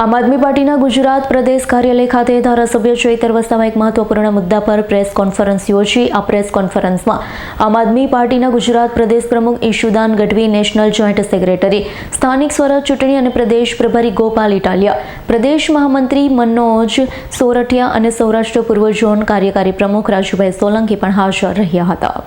આમ આદમી પાર્ટીના ગુજરાત પ્રદેશ કાર્યાલય ખાતે ધારાસભ્ય ચૈતર વસાવા એક મહત્વપૂર્ણ મુદ્દા પર પ્રેસ કોન્ફરન્સ યોજી. આ પ્રેસ કોન્ફરન્સમાં આમ આદમી પાર્ટીના ગુજરાત પ્રદેશ પ્રમુખ Isudan Gadhvi, national joint secretary, સ્થાનિક સ્વરાજ ચૂંટણી અને પ્રદેશ પ્રભારી ગોપાલ ઇટાલિયા, પ્રદેશ મહામંત્રી મનોજ સોરઠિયા અને સૌરાષ્ટ્ર પૂર્વ ઝોન કાર્યકારી પ્રમુખ રાજુભાઈ સોલંકી પણ હાજર રહ્યા હતા.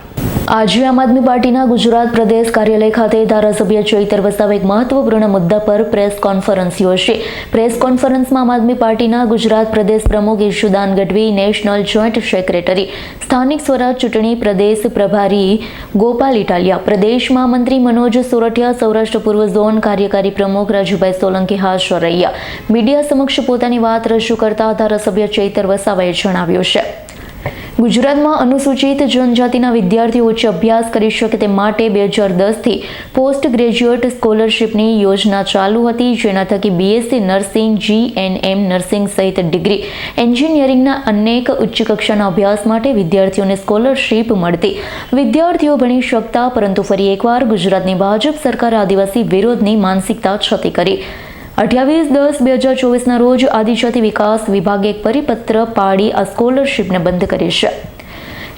આજે આમ આદમી પાર્ટીના ગુજરાત પ્રદેશ કાર્યાલય ખાતે ધારાસભ્ય ચૈતર વસાવા એક મહત્વપૂર્ણ મુદ્દા પર પ્રેસ કોન્ફરન્સ યોજી. પ્રેસ કોન્ફરન્સમાં આમ આદમી પાર્ટીના ગુજરાત પ્રદેશ પ્રમુખ Isudan Gadhvi, national joint secretary, સ્થાનિક સ્વરાજ ચૂંટણી પ્રદેશ પ્રભારી ગોપાલ ઇટાલિયા, પ્રદેશ મહામંત્રી મનોજ સોરઠિયા, સૌરાષ્ટ્ર પૂર્વ ઝોન કાર્યકારી પ્રમુખ રાજુભાઈ સોલંકી હાજર રહ્યા. મીડિયા સમક્ષ પોતાની વાત રજૂ કરતા ધારાસભ્ય ચૈતર વસાવાએ જણાવ્યું છે, ગુજરાતમાં અનુસૂચિત જનજાતિના વિદ્યાર્થીઓ ઉચ્ચ અભ્યાસ કરી શકે તે માટે 2010થી પોસ્ટ ગ્રેજ્યુએટ સ્કોલરશિપની યોજના ચાલુ હતી, જેના થકી બીએસસી નર્સિંગ, જીએનએમ નર્સિંગ સહિત ડિગ્રી, એન્જિનિયરિંગના અનેક ઉચ્ચ કક્ષાના અભ્યાસ માટે વિદ્યાર્થીઓને સ્કોલરશિપ મળતી. વિદ્યાર્થીઓ ભણી શકતા, પરંતુ ફરી એકવાર ગુજરાતની ભાજપ સરકારે આદિવાસી વિરોધની માનસિકતા છતી કરી. 28/10/2024ના રોજ આદિજાતિ વિકાસ વિભાગે એક પરિપત્ર પાડી આ સ્કોલરશિપને બંધ કરી છે.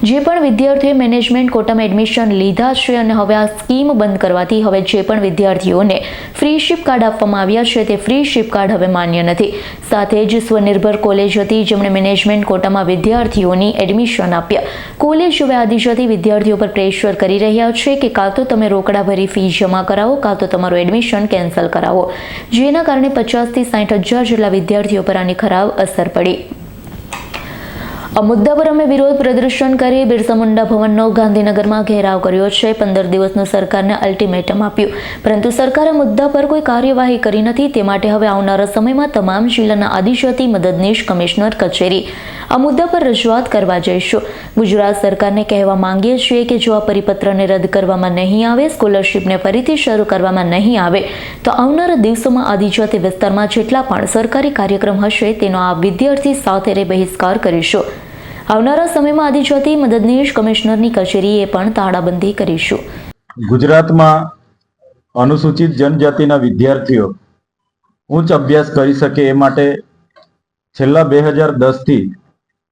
જે પણ વિદ્યાર્થીઓએ મેનેજમેન્ટ કોટામાં એડમિશન લીધા છે અને હવે આ સ્કીમ બંધ કરવાથી હવે જે પણ વિદ્યાર્થીઓને ફ્રી શિપ કાર્ડ આપવામાં આવ્યા છે તે ફ્રી શિપ કાર્ડ હવે માન્ય નથી. સાથે જ સ્વનિર્ભર કોલેજ હતી જેમણે મેનેજમેન્ટ કોટામાં વિદ્યાર્થીઓની એડમિશન આપ્યા. કોલેજ હવે આદિજાતિ વિદ્યાર્થીઓ પર પ્રેશર કરી રહ્યા છે કે કાં તો તમે રોકડા ભરી ફી જમા કરાવો, કાં તો તમારું એડમિશન કેન્સલ કરાવો, જેના કારણે 50,000 થી 60,000 જેટલા વિદ્યાર્થીઓ પર આની ખરાબ અસર પડી. આ મુદ્દા પર અમે વિરોધ પ્રદર્શન કરી બિરસા મુંડા ભવનનો ગાંધીનગરમાં ઘેરાવ કર્યો છે. 15 દિવસનું સરકારને અલ્ટિમેટમ આપ્યું, પરંતુ સરકારે મુદ્દા પર કોઈ કાર્યવાહી કરી નથી. તે માટે હવે આવનારા સમયમાં તમામ જિલ્લાના આદિજાતિ મદદનીશ કમિશનર કચેરી આ મુદ્દા પર રજૂઆત કરવા જઈશું. ગુજરાત સરકારને કહેવા માંગીએ છીએ કે જો આ પરિપત્રને રદ કરવામાં નહીં આવે, સ્કોલરશિપને ફરીથી શરૂ કરવામાં નહીં આવે, તો આવનારા દિવસોમાં આદિજાતિ વિસ્તારમાં જેટલા પણ સરકારી કાર્યક્રમ હશે તેનો આ વિદ્યાર્થી સાથે બહિષ્કાર કરીશું. આવનારા સમયમાં આદિજાતિ મદદનીશ કમિશનરની કચેરીએ પણ તાળાબંધી કરીશું. ગુજરાતમાં અનુસૂચિત જનજાતિના વિદ્યાર્થીઓ ઉચ્ચ અભ્યાસ કરી શકે એ માટે છેલ્લા 2010થી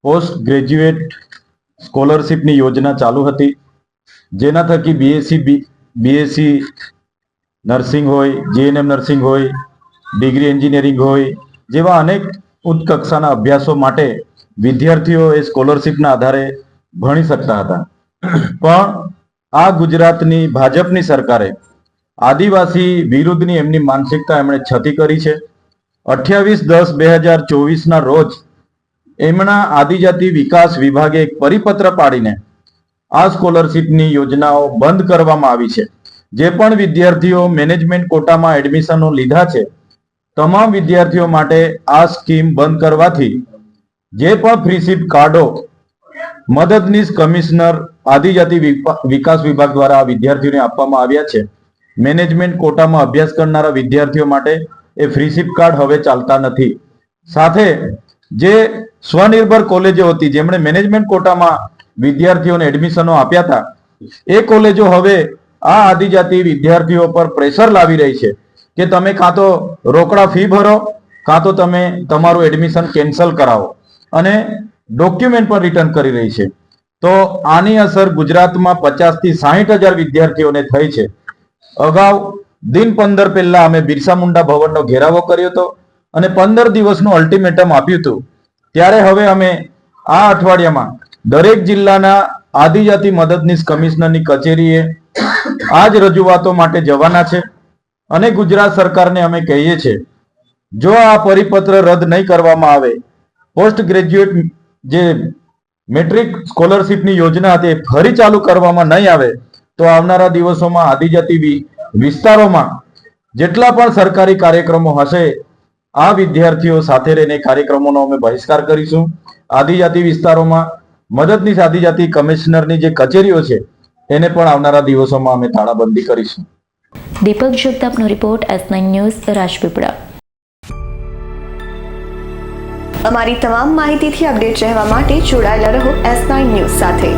પોસ્ટ ગ્રેજ્યુએટ સ્કોલરશિપની યોજના ચાલુ હતી, જેના થકી બીએસસી નર્સિંગ હોય, જીએનએમ નર્સિંગ હોય, ડિગ્રી એન્જિનિયરિંગ હોય જેવા અનેક ઉચ્ચ કક્ષાના અભ્યાસો માટે વિદ્યાર્થીઓ એ સ્કોલરશિપના આધારે ભણી શકતા હતા. પણ આ ગુજરાતની ભાજપની સરકારે આદિવાસી વિરુદ્ધની એમની માનસિકતા એમણે છતી કરી છે. 28/10/2024ના રોજ એમના આદિજાતિ વિકાસ વિભાગે એક પરિપત્ર પાડીને આ સ્કોલરશિપની યોજનાઓ બંધ કરવામાં આવી છે. જે પણ વિદ્યાર્થીઓ મેનેજમેન્ટ કોટામાં એડમિશનો લીધા છે, તમામ વિદ્યાર્થીઓ માટે આ સ્કીમ બંધ કરવાથી જે પણ ફ્રી શિપ કાર્ડો મદદનીશ કમિશનર આદિજાતિ વિકાસ વિભાગ દ્વારા વિદ્યાર્થીઓને આપવામાં આવ્યા છે, મેનેજમેન્ટ કોટામાં અભ્યાસ કરનારા વિદ્યાર્થીઓ માટે એ ફ્રી શિપ કાર્ડ હવે ચાલતા નથી. સાથે જે સ્વનિર્ભર કોલેજો હતી જેમણે મેનેજમેન્ટ કોટામાં વિદ્યાર્થીઓને એડમિશનો આપ્યા હતા, એ કોલેજો હવે આ આદિજાતિ વિદ્યાર્થીઓ પર પ્રેશર લાવી રહી છે કે તમે કાં તો રોકડા ફી ભરો, કાં તો તમે તમારું એડમિશન કેન્સલ કરાવો અને ડોક્યુમેન્ટ પણ રિટર્ન કરી રહી છે. તો આની અસર ગુજરાતમાં 50,000 થી 60,000 વિદ્યાર્થીઓને થઈ છે. અગાઉ દિન 15 પહેલા અમે બિરસા મુંડા ભવનનો ઘેરાવો કર્યો હતો અને 15 દિવસનું અલ્ટિમેટમ આપ્યું હતું. ત્યારે હવે અમે આ અઠવાડિયામાં દરેક જિલ્લાના આદિજાતિ મદદનીશ કમિશનરની કચેરીએ આ જ રજૂઆતો માટે જવાના છે અને ગુજરાત સરકારને અમે કહીએ છીએ, જો આ પરિપત્ર રદ નહીં કરવામાં આવે, પોસ્ટ ગ્રેજ્યુએટ જે મેટ્રિક સ્કોલરશિપની યોજના હતી ફરી ચાલુ કરવામાં નહીં આવે, તો આવનારા દિવસોમાં આદિજાતિ વિસ્તારોમાં જેટલા પણ સરકારી કાર્યક્રમો હશે, આ વિદ્યાર્થીઓ સાથે રહીને કાર્યક્રમોનો અમે બહિષ્કાર કરીશું. આદિજાતિ વિસ્તારોમાં મદદનીશ આદિજાતિ કમિશનરની જે કચેરીઓ છે એને પણ આવનારા દિવસોમાં અમે તાળાબંધી કરીશું. દીપક જગતાપનો રિપોર્ટ, S9 ન્યૂઝ, રાજપીપળા. અમારી તમામ માહિતીથી અપડેટ રહેવા માટે જોડાયેલા રહો S9 ન્યૂઝ સાથે.